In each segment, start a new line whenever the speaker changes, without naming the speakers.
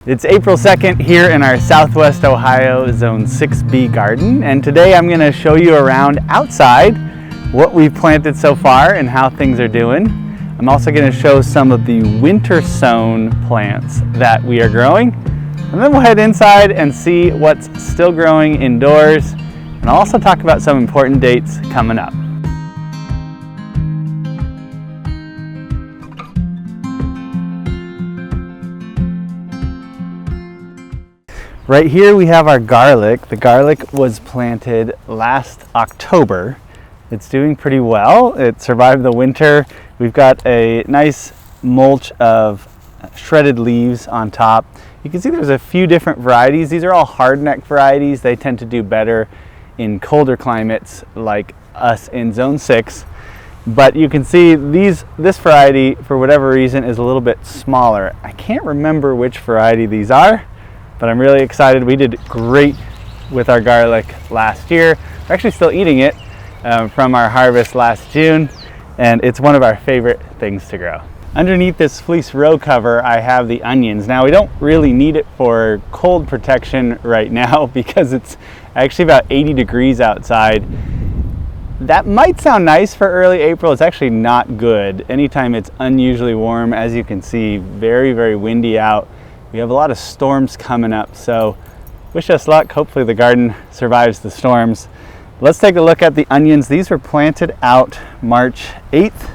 It's April 2nd here in our Southwest Ohio Zone 6B garden, and today I'm going to show you around outside what we've planted so far and how things are doing. I'm also going to show some of the winter sown plants that we are growing, and then we'll head inside and see what's still growing indoors, and I'll also talk about some important dates coming up. Right here we have our garlic. The garlic was planted last October. It's doing pretty well. It survived the winter. We've got a nice mulch of shredded leaves on top. You can see there's a few different varieties. These are all hardneck varieties. They tend to do better in colder climates like us in Zone 6. But you can see this variety, for whatever reason, is a little bit smaller. I can't remember which variety these are, but I'm really excited. We did great with our garlic last year. We're actually still eating it from our harvest last June, and it's one of our favorite things to grow. Underneath this fleece row cover, I have the onions. Now, we don't really need it for cold protection right now because it's actually about 80 degrees outside. That might sound nice for early April. It's actually not good. Anytime it's unusually warm, as you can see, very, very windy out. We have a lot of storms coming up, so wish us luck. Hopefully the garden survives the storms. Let's take a look at the onions. These were planted out March 8th.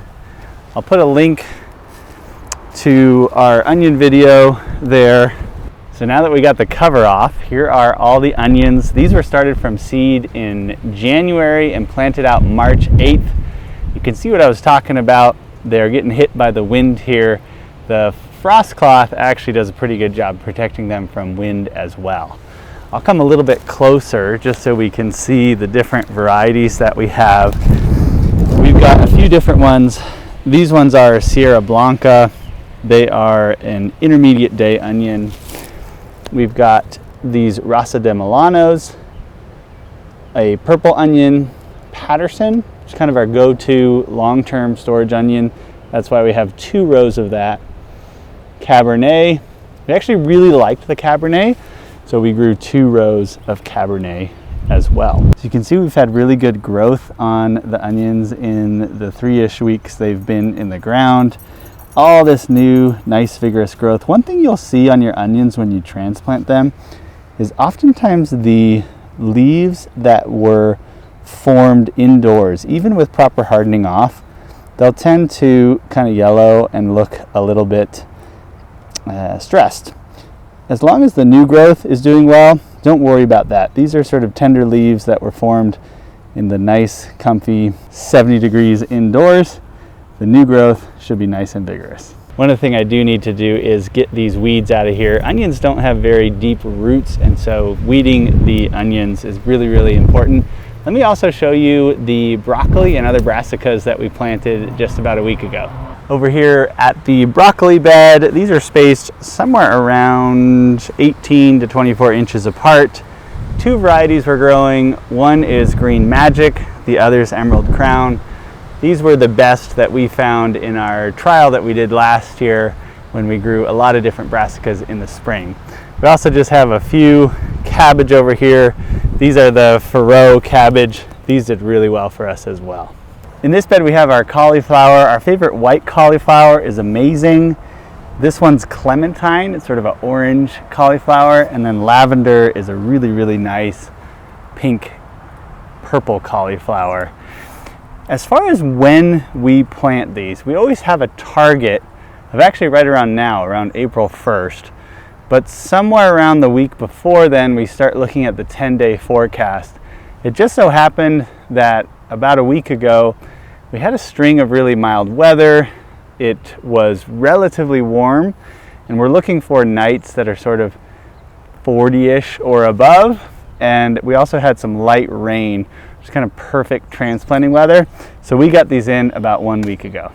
I'll put a link to our onion video there. So now that we got the cover off, here are all the onions. These were started from seed in January and planted out March 8th. You can see what I was talking about. They're getting hit by the wind here. The frost cloth actually does a pretty good job protecting them from wind as well. I'll come a little bit closer just so we can see the different varieties that we have. We've got a few different ones. These ones are Sierra Blanca. They are an intermediate day onion. We've got these Raza de Milanos, a purple onion, Patterson, which is kind of our go-to long-term storage onion. That's why we have 2 rows of that. Cabernet. We actually really liked the Cabernet, so we grew 2 rows of Cabernet as well. So you can see we've had really good growth on the onions in the 3-ish weeks they've been in the ground. All this new, nice, vigorous growth. One thing you'll see on your onions when you transplant them is oftentimes the leaves that were formed indoors, even with proper hardening off, they'll tend to kind of yellow and look a little bit stressed. As long as the new growth is doing well, don't worry about that. These are sort of tender leaves that were formed in the nice, comfy 70 degrees indoors. The new growth should be nice and vigorous. One other thing I do need to do is get these weeds out of here. Onions don't have very deep roots, and so weeding the onions is really, really important. Let me also show you the broccoli and other brassicas that we planted just about a week ago. Over here at the broccoli bed, these are spaced somewhere around 18 to 24 inches apart. 2 varieties we're growing. One is Green Magic, the other is Emerald Crown. These were the best that we found in our trial that we did last year when we grew a lot of different brassicas in the spring. We also just have a few cabbage over here. These are the Furrow cabbage. These did really well for us as well. In this bed we have our cauliflower. Our favorite white cauliflower is Amazing. This one's Clementine. It's sort of an orange cauliflower. And then Lavender is a really, really nice pink purple cauliflower. As far as when we plant these, we always have a target of actually right around now, around April 1st. But somewhere around the week before then, we start looking at the 10-day forecast. It just so happened that about a week ago, we had a string of really mild weather. It was relatively warm, and we're looking for nights that are sort of 40-ish or above. And we also had some light rain, which is kind of perfect transplanting weather. So we got these in about 1 week ago.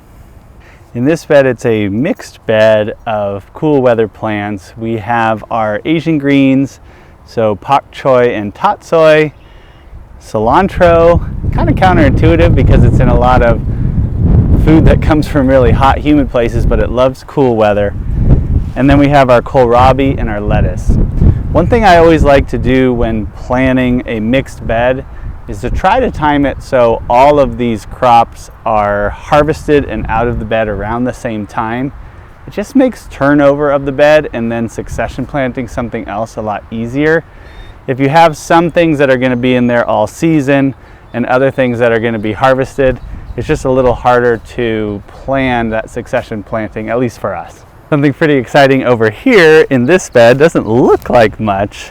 In this bed, it's a mixed bed of cool weather plants. We have our Asian greens, so pak choi and tatsoi, cilantro, kind of counterintuitive because it's in a lot of food that comes from really hot, humid places, but it loves cool weather. And then we have our kohlrabi and our lettuce. One thing I always like to do when planting a mixed bed is to try to time it so all of these crops are harvested and out of the bed around the same time. It just makes turnover of the bed and then succession planting something else a lot easier. If you have some things that are going to be in there all season and other things that are going to be harvested, it's just a little harder to plan that succession planting, at least for us. Something pretty exciting over here in this bed, doesn't look like much,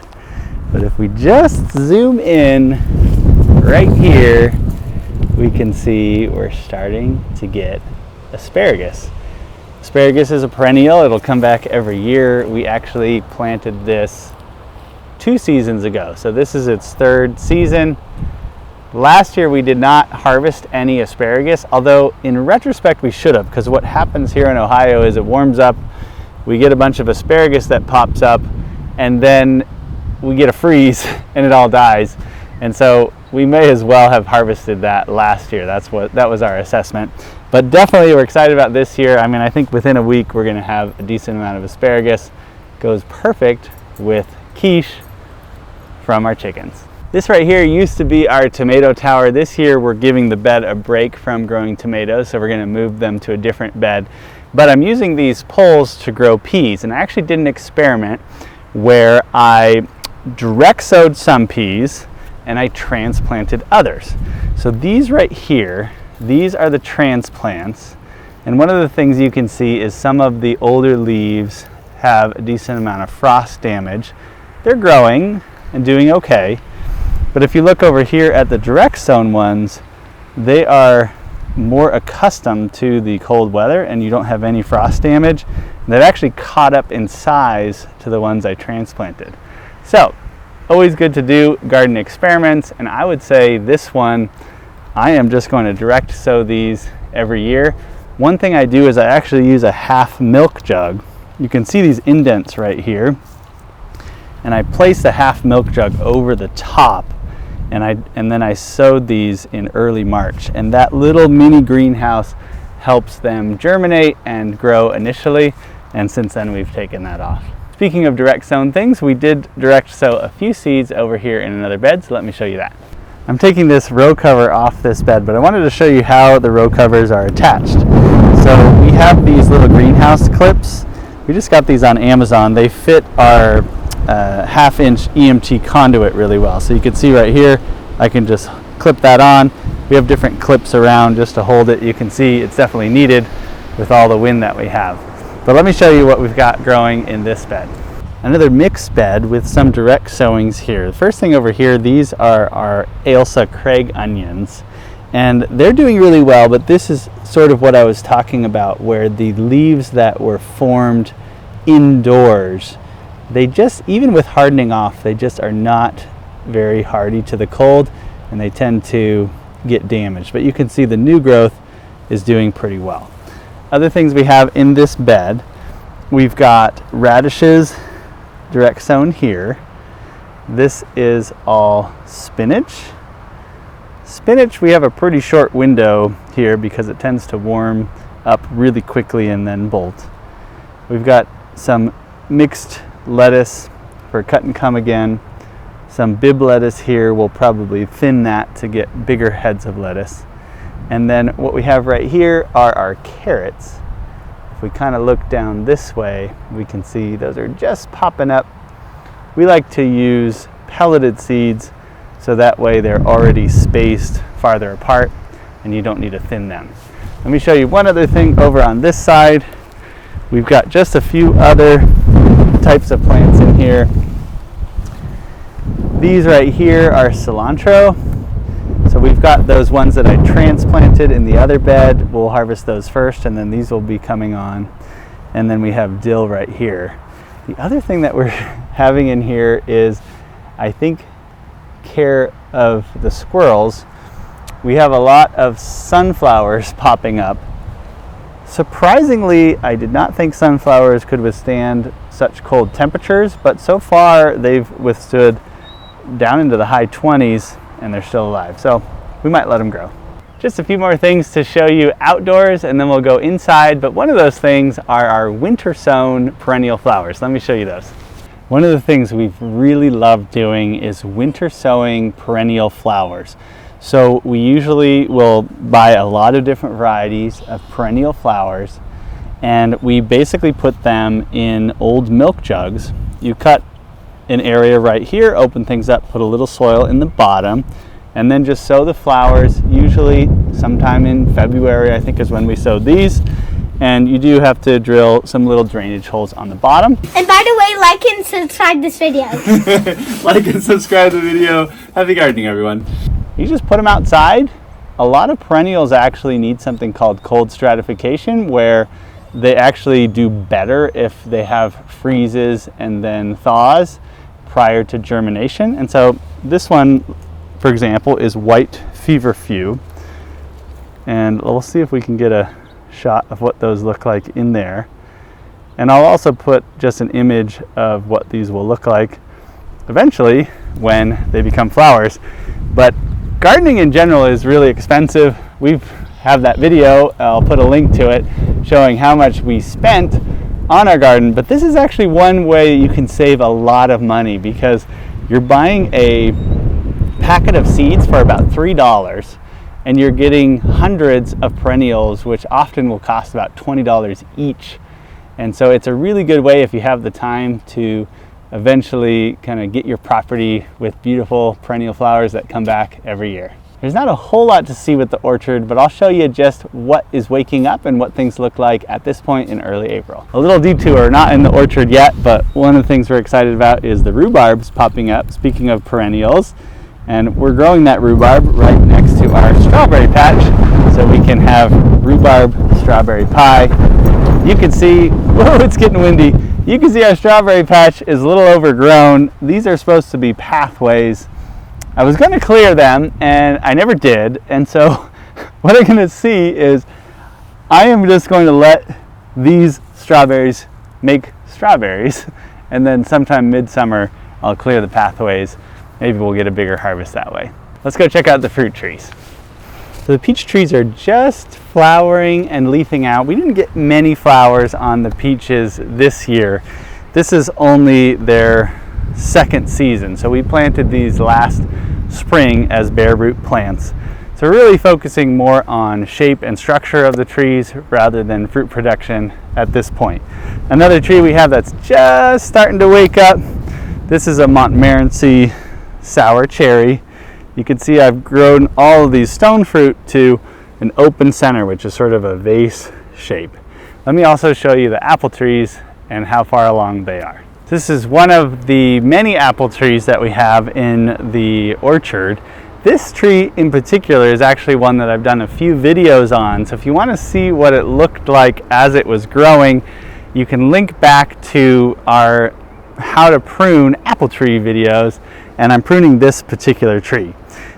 but if we just zoom in right here, we can see we're starting to get asparagus. Asparagus is a perennial. It'll come back every year. We actually planted this 2 seasons ago, so this is its 3rd season. Last year we did not harvest any asparagus, although in retrospect we should have, because what happens here in Ohio is it warms up, we get a bunch of asparagus that pops up, and then we get a freeze and it all dies. And so we may as well have harvested that last year. That was our assessment. But definitely we're excited about this year. I mean, I think within a week we're gonna have a decent amount of asparagus. Goes perfect with quiche from our chickens. This right here used to be our tomato tower. This year we're giving the bed a break from growing tomatoes, so we're going to move them to a different bed. But I'm using these poles to grow peas, and I actually did an experiment where I direct sowed some peas and I transplanted others. So these right here, these are the transplants, and one of the things you can see is some of the older leaves have a decent amount of frost damage. They're growing and doing okay. But if you look over here at the direct sown ones, they are more accustomed to the cold weather and you don't have any frost damage. And they've actually caught up in size to the ones I transplanted. So, always good to do garden experiments, and I would say this one, I am just going to direct sow these every year. One thing I do is I actually use a half milk jug. You can see these indents right here. And I place the half milk jug over the top, and then I sowed these in early March, and that little mini greenhouse helps them germinate and grow initially, and since then we've taken that off. Speaking of direct sown things, we did direct sow a few seeds over here in another bed, so let me show you that. I'm taking this row cover off this bed, but I wanted to show you how the row covers are attached. So we have these little greenhouse clips. We just got these on Amazon. They fit our half-inch EMT conduit really well. So you can see right here, I can just clip that on. We have different clips around just to hold it. You can see it's definitely needed with all the wind that we have. But let me show you what we've got growing in this bed. Another mixed bed with some direct sowings here. The first thing over here, these are our Ailsa Craig onions. And they're doing really well, but this is sort of what I was talking about, where the leaves that were formed indoors, they just, even with hardening off, they just are not very hardy to the cold, and they tend to get damaged. But you can see the new growth is doing pretty well. Other things we have in this bed, we've got radishes direct sown here. This is all spinach. Spinach, we have a pretty short window here because it tends to warm up really quickly and then bolt. We've got some mixed lettuce for cut and come again. Some bib lettuce here, we'll probably thin that to get bigger heads of lettuce. And then what we have right here are our carrots. If we kind of look down this way, we can see those are just popping up. We like to use pelleted seeds, so that way they're already spaced farther apart and you don't need to thin them. Let me show you one other thing over on this side. We've got just a few other types of plants in here. These right here are cilantro. So we've got those ones that I transplanted in the other bed. We'll harvest those first, and then these will be coming on. And then we have dill right here. The other thing that we're having in here is, I think, care of the squirrels. We have a lot of sunflowers popping up. Surprisingly, I did not think sunflowers could withstand such cold temperatures, but so far they've withstood down into the high 20s and they're still alive. So we might let them grow. Just a few more things to show you outdoors, and then we'll go inside. But one of those things are our winter sown perennial flowers. Let me show you those. One of the things we've really loved doing is winter sowing perennial flowers. So we usually will buy a lot of different varieties of perennial flowers, and we basically put them in old milk jugs. You cut an area right here, open things up, put a little soil in the bottom, and then just sow the flowers, usually sometime in February, I think is when we sowed these. And you do have to drill some little drainage holes on the bottom.
And by the way, like and subscribe this video.
Like and subscribe the video. Happy gardening, everyone. You just put them outside. A lot of perennials actually need something called cold stratification, where they actually do better if they have freezes and then thaws prior to germination. And so this one, for example, is white feverfew, and we'll see if we can get a shot of what those look like in there. And I'll also put just an image of what these will look like eventually when they become flowers. But gardening in general is really expensive. We have that video, I'll put a link to it, showing how much we spent on our garden. But this is actually one way you can save a lot of money, because you're buying a packet of seeds for about $3, and you're getting hundreds of perennials, which often will cost about $20 each. And so it's a really good way, if you have the time, to eventually kind of get your property with beautiful perennial flowers that come back every year. There's not a whole lot to see with the orchard, but I'll show you just what is waking up and what things look like at this point in early April. A little detour, not in the orchard yet, but one of the things we're excited about is the rhubarbs popping up, speaking of perennials. And we're growing that rhubarb right next to our strawberry patch, so we can have rhubarb strawberry pie. You can see, whoa, it's getting windy. You can see our strawberry patch is a little overgrown. These are supposed to be pathways. I was going to clear them, and I never did. And so what I'm going to see is I am just going to let these strawberries make strawberries, and then sometime midsummer I'll clear the pathways. Maybe we'll get a bigger harvest that way. Let's go check out the fruit trees. So the peach trees are just flowering and leafing out. We didn't get many flowers on the peaches this year. This is only their second season. So we planted these last spring as bare root plants. So we're really focusing more on shape and structure of the trees rather than fruit production at this point. Another tree we have that's just starting to wake up. This is a Montmorency sour cherry. You can see I've grown all of these stone fruit to an open center, which is sort of a vase shape. Let me also show you the apple trees and how far along they are. This is one of the many apple trees that we have in the orchard. This tree in particular is actually one that I've done a few videos on. So if you want to see what it looked like as it was growing, you can link back to our how to prune apple tree videos, and I'm pruning this particular tree.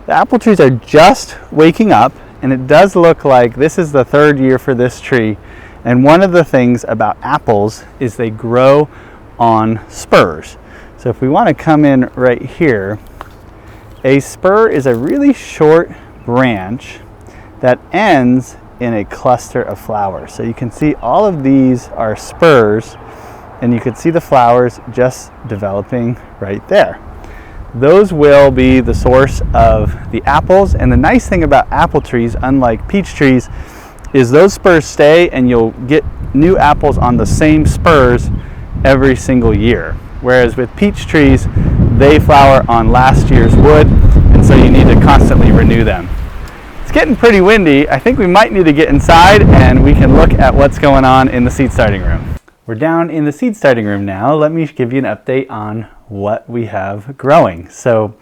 The apple trees are just waking up, and it does look like this is the third year for this tree. And one of the things about apples is they grow on spurs. So if we want to come in right here, a spur is a really short branch that ends in a cluster of flowers. So you can see all of these are spurs, and you can see the flowers just developing right there. Those will be the source of the apples. And the nice thing about apple trees, unlike peach trees, is those spurs stay, and you'll get new apples on the same spurs every single year. Whereas with peach trees, they flower on last year's wood, and so you need to constantly renew them. It's getting pretty windy. I think we might need to get inside, and we can look at what's going on in the seed starting room. We're down in the seed starting room now. Let me give you an update on what we have growing. So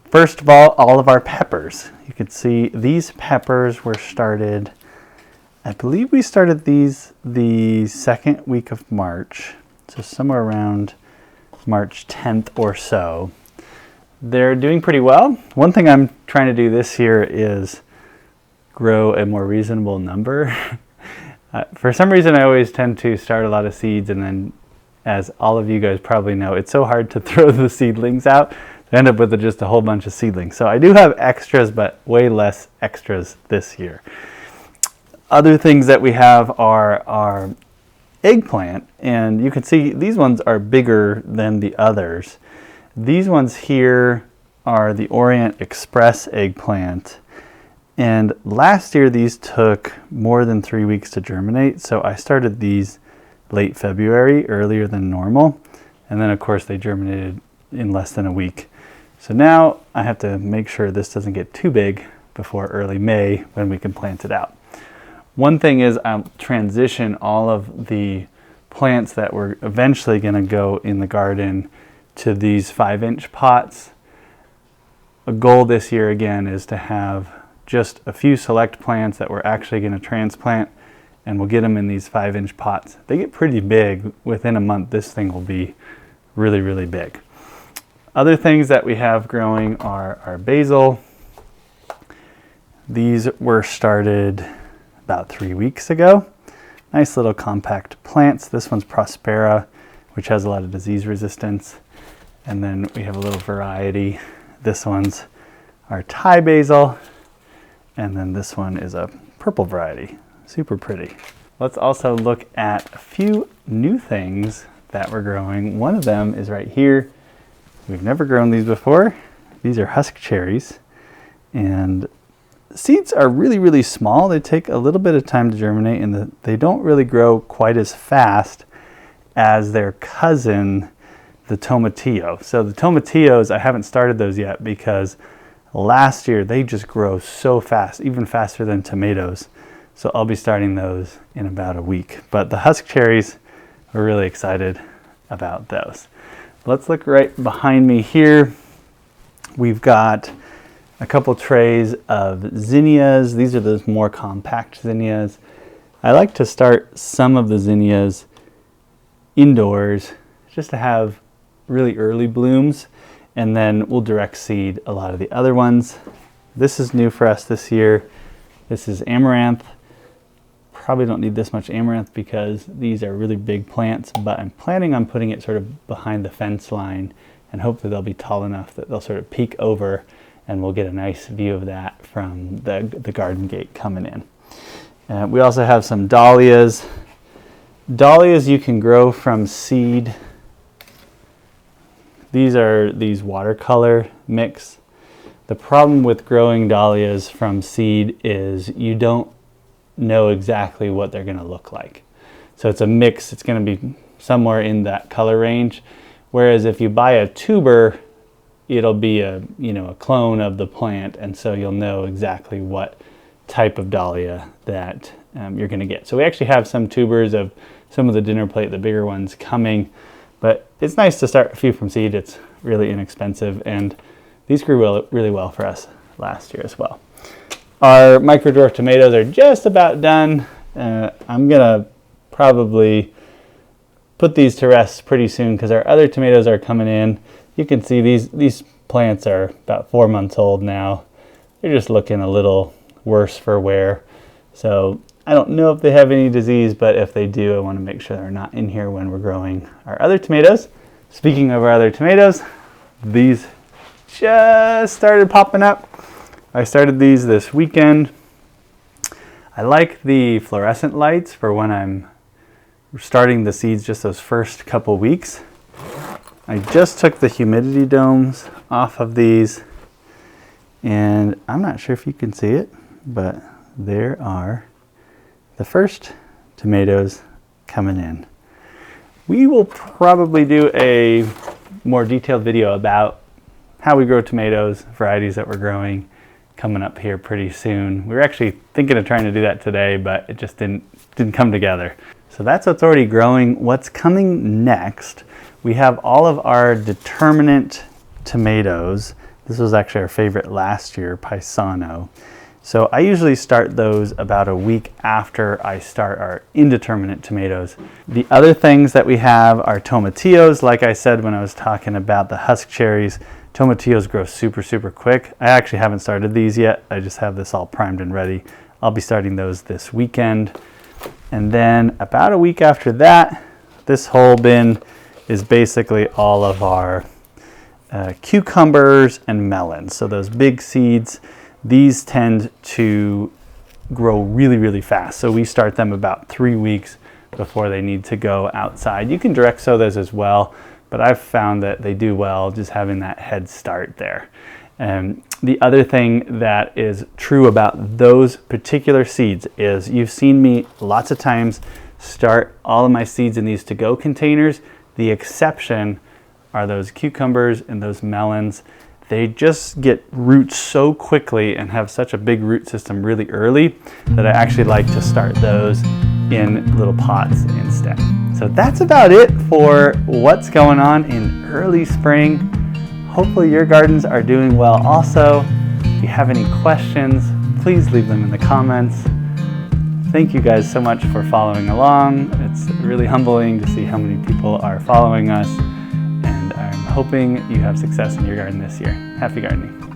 first of all of our peppers. You can see these peppers were started, I believe we started these the second week of March. So somewhere around March 10th or so. They're doing pretty well. One thing I'm trying to do this year is grow a more reasonable number. For some reason, I always tend to start a lot of seeds and then as all of you guys probably know, it's so hard to throw the seedlings out. I end up with just a whole bunch of seedlings. So I do have extras, but way less extras this year. Other things that we have are our eggplant, and you can see these ones are bigger than the others. These ones here are the Orient Express eggplant, and last year these took more than 3 weeks to germinate, so I started these late February, earlier than normal, and then of course they germinated in less than a week. So now I have to make sure this doesn't get too big before early May when we can plant it out. One thing is I'll transition all of the plants that were eventually going to go in the garden to these 5-inch pots. A goal this year again is to have just a few select plants that we're actually going to transplant, and we'll get them in these 5-inch pots. They get pretty big. Within a month this thing will be really, really big. Other things that we have growing are our basil. These were started about 3 weeks ago. Nice little compact plants. This one's Prospera, which has a lot of disease resistance. And then we have a little variety. This one's our Thai basil. And then this one is a purple variety. Super pretty. Let's also look at a few new things that we're growing. One of them is right here. We've never grown these before. These are husk cherries, and seeds are really, really small. They take a little bit of time to germinate, and they don't really grow quite as fast as their cousin, the tomatillo. So the tomatillos, I haven't started those yet because last year they just grow so fast, even faster than tomatoes. So I'll be starting those in about a week. But the husk cherries, we're really excited about those. Let's look right behind me here. We've got a couple trays of zinnias. These are those more compact zinnias. I like to start some of the zinnias indoors just to have really early blooms, and then we'll direct seed a lot of the other ones. This is new for us this year. This is amaranth. Probably don't need this much amaranth because these are really big plants, but I'm planning on putting it sort of behind the fence line, and hopefully they'll be tall enough that they'll sort of peek over and we'll get a nice view of that from the garden gate coming in. We also have some dahlias. Dahlias you can grow from seed. These are these watercolor mix. The problem with growing dahlias from seed is you don't know exactly what they're going to look like. So it's a mix. It's going to be somewhere in that color range. Whereas if you buy a tuber, it'll be a clone of the plant, and so you'll know exactly what type of dahlia that you're going to get. So we actually have some tubers of some of the dinner plate, the bigger ones, coming, but it's nice to start a few from seed. It's really inexpensive, and these grew really well for us last year as well. Our micro dwarf tomatoes are just about done. I'm gonna probably put these to rest pretty soon because our other tomatoes are coming in. You can see these plants are about 4 months old now. They're just looking a little worse for wear. So I don't know if they have any disease, but if they do, I want to make sure they're not in here when we're growing our other tomatoes. Speaking of our other tomatoes, these just started popping up. I started these this weekend. I like the fluorescent lights for when I'm starting the seeds just those first couple weeks. I just took the humidity domes off of these, and I'm not sure if you can see it, but there are the first tomatoes coming in. We will probably do a more detailed video about how we grow tomatoes, varieties that we're growing, coming up here pretty soon. We were actually thinking of trying to do that today, but it just didn't come together. So that's what's already growing. What's coming next, we have all of our determinate tomatoes. This was actually our favorite last year, Paisano. So I usually start those about a week after I start our indeterminate tomatoes. The other things that we have are tomatillos. Like I said when I was talking about the husk cherries, tomatillos grow super, super quick. I actually haven't started these yet. I just have this all primed and ready. I'll be starting those this weekend. And then about a week after that, this whole bin is basically all of our cucumbers and melons. So those big seeds, these tend to grow really, really fast. So we start them about 3 weeks before they need to go outside. You can direct sow those as well, but I've found that they do well just having that head start there. The other thing that is true about those particular seeds is you've seen me lots of times start all of my seeds in these to-go containers. The exception are those cucumbers and those melons. They just get roots so quickly and have such a big root system really early that I actually like to start those in little pots instead. So that's about it for what's going on in early spring. Hopefully your gardens are doing well also. If you have any questions, please leave them in the comments. Thank you guys so much for following along. It's really humbling to see how many people are following us, and I'm hoping you have success in your garden this year. Happy gardening.